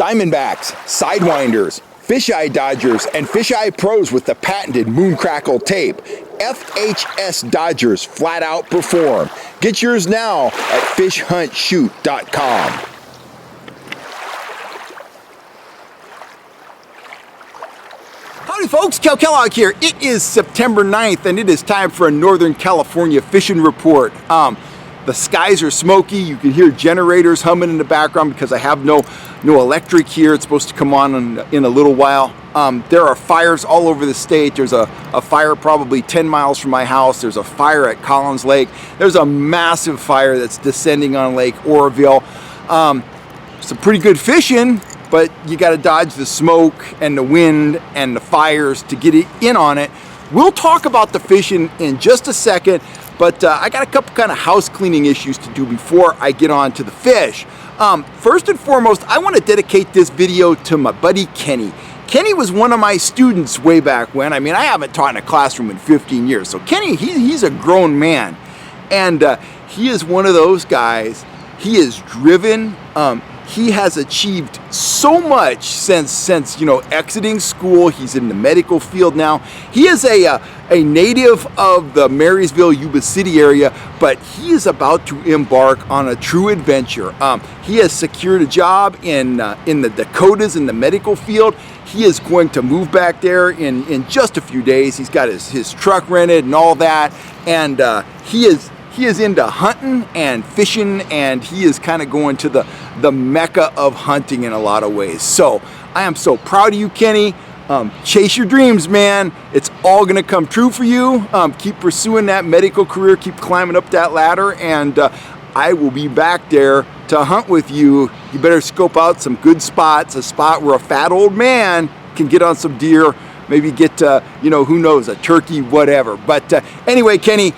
Diamondbacks, Sidewinders, Fisheye Dodgers, and Fisheye Pros with the patented Moon Crackle tape. FHS Dodgers flat out perform. Get yours now at fishhuntshoot.com. Howdy folks, Cal Kellogg here. It is September 9th and it is time for a Northern California fishing report. The skies are smoky. You can hear generators humming in the background because I have no electric here. It's supposed to come on in a little while. There are fires all over the state. There's a fire probably 10 miles from my house. There's a fire at Collins Lake. There's a massive fire that's descending on Lake Oroville. Some pretty good fishing, but you got to dodge the smoke and the wind and the fires to get in on it. We'll talk about the fishing in just a second, but I got a couple kind of house cleaning issues to do before I get on to the fish. First and foremost, I want to dedicate this video to my buddy Kenny. Kenny was one of my students way back when. I mean, I haven't taught in a classroom in 15 years. So Kenny, he's a grown man. And he is one of those guys. He is driven. He has achieved so much since exiting school. He's in the medical field now. He is a native of the Marysville, Yuba City area, but he is about to embark on a true adventure. He has secured a job in the Dakotas in the medical field. He is going to move back there in just a few days. He's got his truck rented and all that, and he is into hunting and fishing, and he is kind of going to the mecca of hunting in a lot of ways. So I am so proud of you, Kenny. Chase your dreams, man. It's all gonna come true for you. Keep pursuing that medical career, keep climbing up that ladder, and I will be back there to hunt with you. You better scope out some good spots, a spot where a fat old man can get on some deer, maybe get who knows, a turkey, whatever. But anyway, Kenny,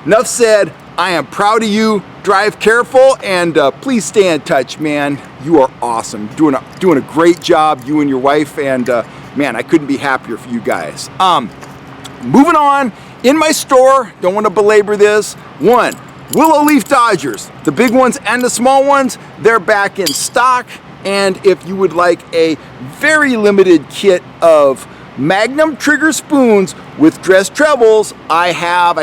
enough said. I am proud of you. Drive careful, and please stay in touch, man. You are awesome. Doing a great job, you and your wife, and man, I couldn't be happier for you guys. Moving on, in my store, don't want to belabor this. One, Willow Leaf Dodgers, the big ones and the small ones, they're back in stock. And if you would like a very limited kit of Magnum trigger spoons with dressed trebles, I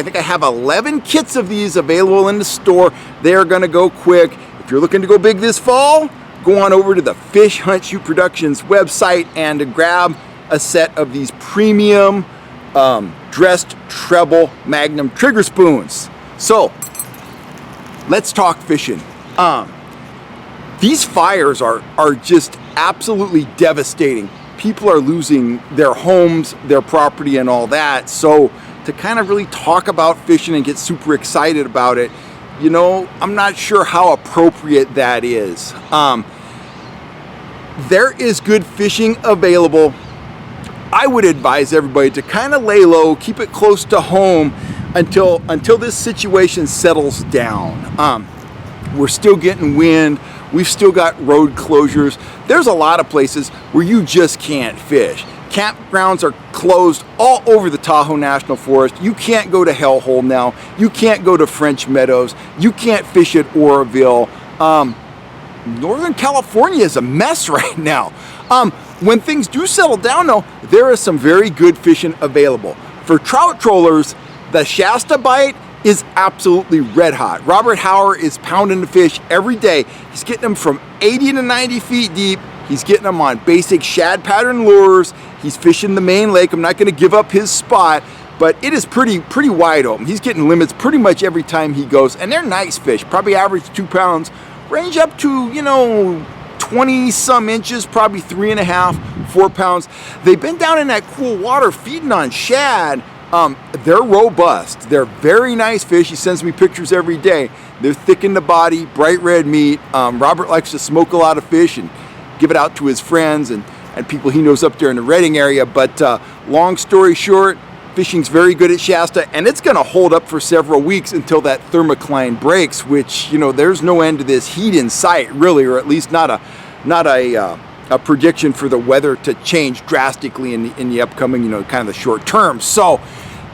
think I have 11 kits of these available in the store. They are gonna go quick. If you're looking to go big this fall, go on over to the Fish Hunt Shoot Productions website and grab a set of these premium dressed treble Magnum trigger spoons. So let's talk fishing. These fires are just absolutely devastating. People are losing their homes, their property, and all that. So to kind of really talk about fishing and get super excited about it, I'm not sure how appropriate that is. There is good fishing available. I would advise everybody to kind of lay low, keep it close to home until this situation settles down. We're still getting wind. We've still got road closures. There's a lot of places where you just can't fish. Campgrounds are closed all over the Tahoe National Forest. You can't go to Hellhole now. You can't go to French Meadows. You can't fish at Oroville. Northern California is a mess right now. When things do settle down though, there is some very good fishing available. For trout trollers, the Shasta bite is absolutely red hot. Robert Hauer is pounding the fish every day. He's getting them from 80 to 90 feet deep. He's getting them on basic shad pattern lures. He's fishing the main lake. I'm not gonna give up his spot, but it is pretty wide open. He's getting limits pretty much every time he goes, and they're nice fish, probably average 2 pounds, range up to, 20 some inches, probably 3.5, 4 pounds. They've been down in that cool water feeding on shad. They're robust. They're very nice fish. He sends me pictures every day. They're thick in the body, bright red meat. Robert likes to smoke a lot of fish and give it out to his friends and people he knows up there in the Redding area. But long story short, fishing's very good at Shasta, and it's going to hold up for several weeks until that thermocline breaks, which, there's no end to this heat in sight, really, or at least not a prediction for the weather to change drastically in the upcoming, kind of the short term. So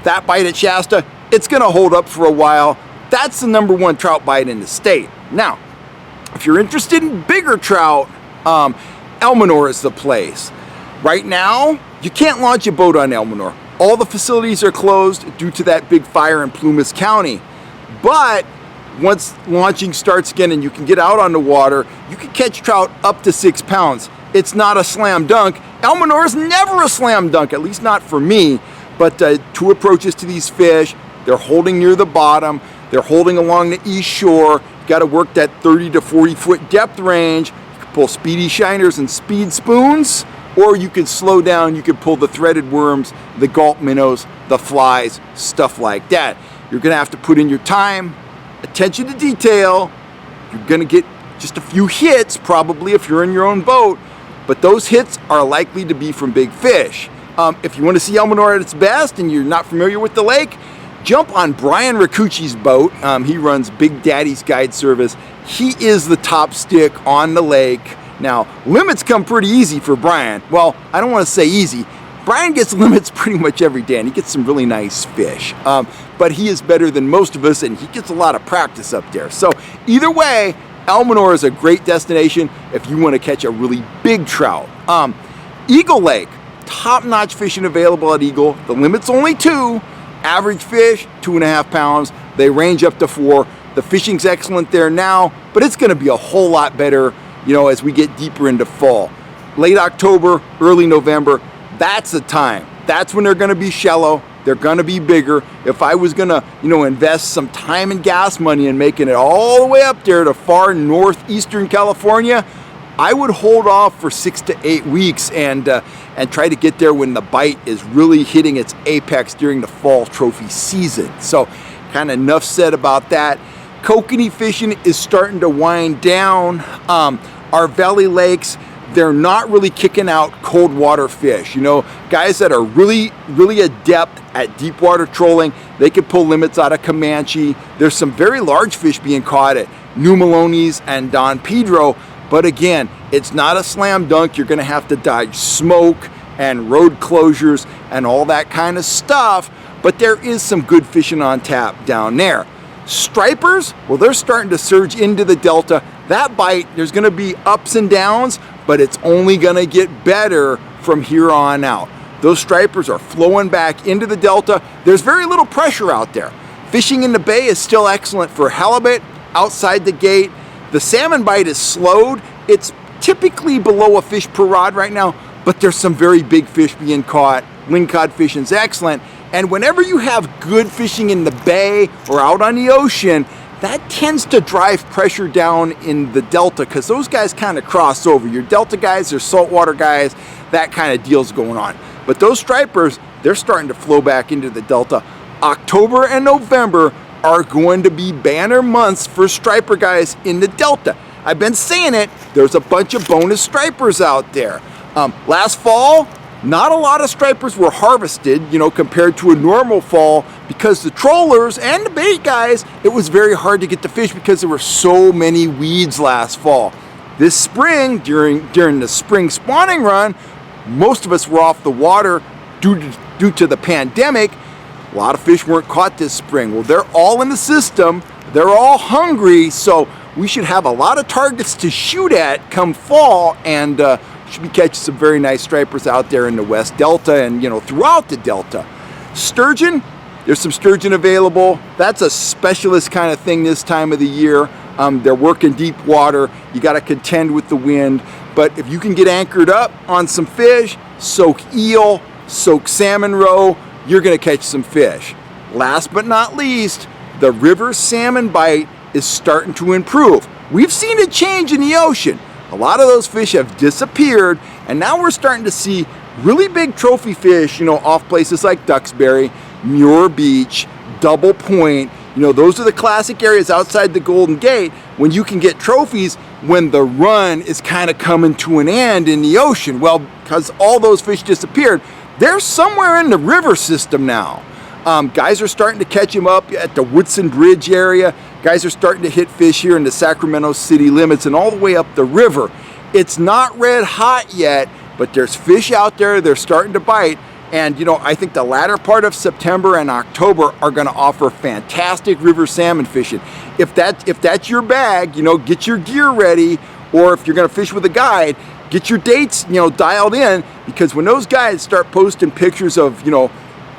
that bite at Shasta, it's going to hold up for a while. That's the #1 trout bite in the state. Now, if you're interested in bigger trout, Elmonor is the place. Right now, you can't launch a boat on Elmonor. All the facilities are closed due to that big fire in Plumas County. But once launching starts again and you can get out on the water, you can catch trout up to 6 pounds. It's not a slam dunk. Elmonor is never a slam dunk, at least not for me. But two approaches to these fish. They're holding near the bottom. They're holding along the east shore. You got to work that 30 to 40 foot depth range. You can pull speedy shiners and speed spoons, or you could slow down. You could pull the threaded worms, the gulp minnows, the flies, stuff like that. You're going to have to put in your time, attention to detail. You're going to get just a few hits probably if you're in your own boat, but those hits are likely to be from big fish. If you want to see Elmonor at its best and you're not familiar with the lake, jump on Brian Ricucci's boat. He runs Big Daddy's Guide Service. He is the top stick on the lake. Now, limits come pretty easy for Brian. Well, I don't want to say easy. Brian gets limits pretty much every day, and he gets some really nice fish. But he is better than most of us, and he gets a lot of practice up there. So either way, Elmonor is a great destination if you want to catch a really big trout. Eagle Lake, top-notch fishing available at Eagle. The limit's only 2. Average fish, 2.5 pounds. They range up to 4. The fishing's excellent there now, but it's going to be a whole lot better, as we get deeper into fall. Late October, early November, that's the time. That's when they're going to be shallow. They're going to be bigger. If I was going to, invest some time and gas money in making it all the way up there to far northeastern California, I would hold off for 6 to 8 weeks and try to get there when the bite is really hitting its apex during the fall trophy season. So kind of enough said about that. Kokanee fishing is starting to wind down. Our valley lakes, they're not really kicking out cold water fish. Guys that are really, really adept at deep water trolling, they can pull limits out of Comanche. There's some very large fish being caught at New Maloney's and Don Pedro. But again, it's not a slam dunk. You're going to have to dodge smoke and road closures and all that kind of stuff. But there is some good fishing on tap down there. Stripers, well, they're starting to surge into the Delta. That bite, there's going to be ups and downs, but it's only going to get better from here on out. Those stripers are flowing back into the Delta. There's very little pressure out there. Fishing in the bay is still excellent for halibut outside the gate. The salmon bite is slowed. It's typically below a fish per rod right now, but there's some very big fish being caught. Lingcod fishing is excellent. And whenever you have good fishing in the bay or out on the ocean, that tends to drive pressure down in the Delta because those guys kind of cross over. Your Delta guys, your saltwater guys, that kind of deal's going on. But those stripers, they're starting to flow back into the Delta. October and November are going to be banner months for striper guys in the Delta. I've been saying it, there's a bunch of bonus stripers out there. Last fall, not a lot of stripers were harvested, compared to a normal fall because the trollers and the bait guys, it was very hard to get the fish because there were so many weeds last fall. This spring, during the spring spawning run, most of us were off the water due to the pandemic. A lot of fish weren't caught this spring. Well, they're all in the system. They're all hungry, so we should have a lot of targets to shoot at come fall, and should be catching some very nice stripers out there in the West Delta and throughout the Delta. Sturgeon, there's some sturgeon available. That's a specialist kind of thing this time of the year. They're working deep water. You got to contend with the wind, but if you can get anchored up on some fish, soak eel, soak salmon roe, you're going to catch some fish. Last but not least, the river salmon bite is starting to improve. We've seen a change in the ocean. A lot of those fish have disappeared, and now we're starting to see really big trophy fish, off places like Duxbury, Muir Beach, Double Point. Those are the classic areas outside the Golden Gate when you can get trophies when the run is kind of coming to an end in the ocean. Well, because all those fish disappeared, they're somewhere in the river system now. Guys are starting to catch them up at the Woodson Bridge area. Guys are starting to hit fish here in the Sacramento city limits and all the way up the river. It's not red hot yet, but there's fish out there. They're starting to bite. And, I think the latter part of September and October are going to offer fantastic river salmon fishing. If that's your bag, get your gear ready. Or if you're going to fish with a guide, get your dates, dialed in, because when those guys start posting pictures of,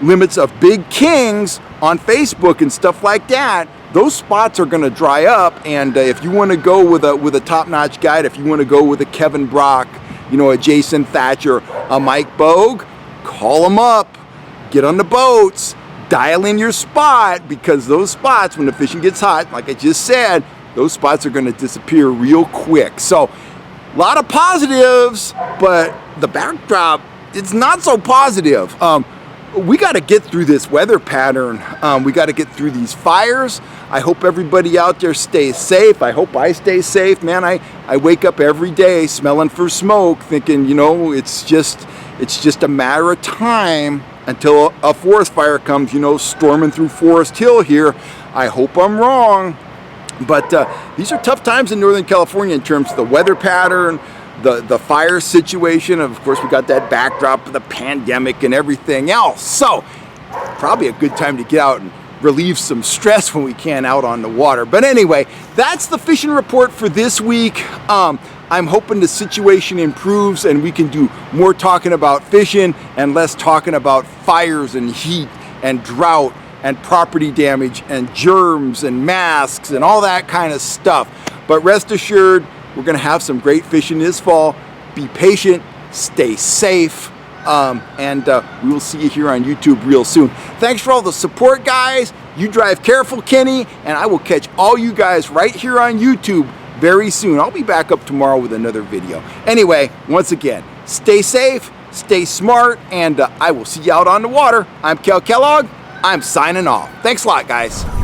limits of big kings on Facebook and stuff like that, those spots are going to dry up. And if you want to go with a top-notch guide, if you want to go with a Kevin Brock, a Jason Thatcher, a Mike Bogue, call them up, get on the boats, dial in your spot, because those spots, when the fishing gets hot, like I just said, those spots are going to disappear real quick. So a lot of positives, but the backdrop, it's not so positive. We got to get through this weather pattern. We got to get through these fires. I hope everybody out there stays safe. I hope I stay safe, man. I wake up every day smelling for smoke, thinking, it's just a matter of time until a forest fire comes, storming through Forest Hill here. I hope I'm wrong. But these are tough times in Northern California in terms of the weather pattern, the fire situation. Of course, we got that backdrop of the pandemic and everything else. So probably a good time to get out and relieve some stress when we can out on the water. But anyway, that's the fishing report for this week. I'm hoping the situation improves and we can do more talking about fishing and less talking about fires and heat and drought and property damage and germs and masks and all that kind of stuff. But rest assured, we're going to have some great fishing this fall. Be patient, stay safe, and we will see you here on YouTube real soon. Thanks for all the support, guys. You drive careful, Kenny, and I will catch all you guys right here on YouTube very soon. I'll be back up tomorrow with another video. Anyway, once again, stay safe, stay smart, and I will see you out on the water. I'm Kel Kellogg. I'm signing off. Thanks a lot, guys.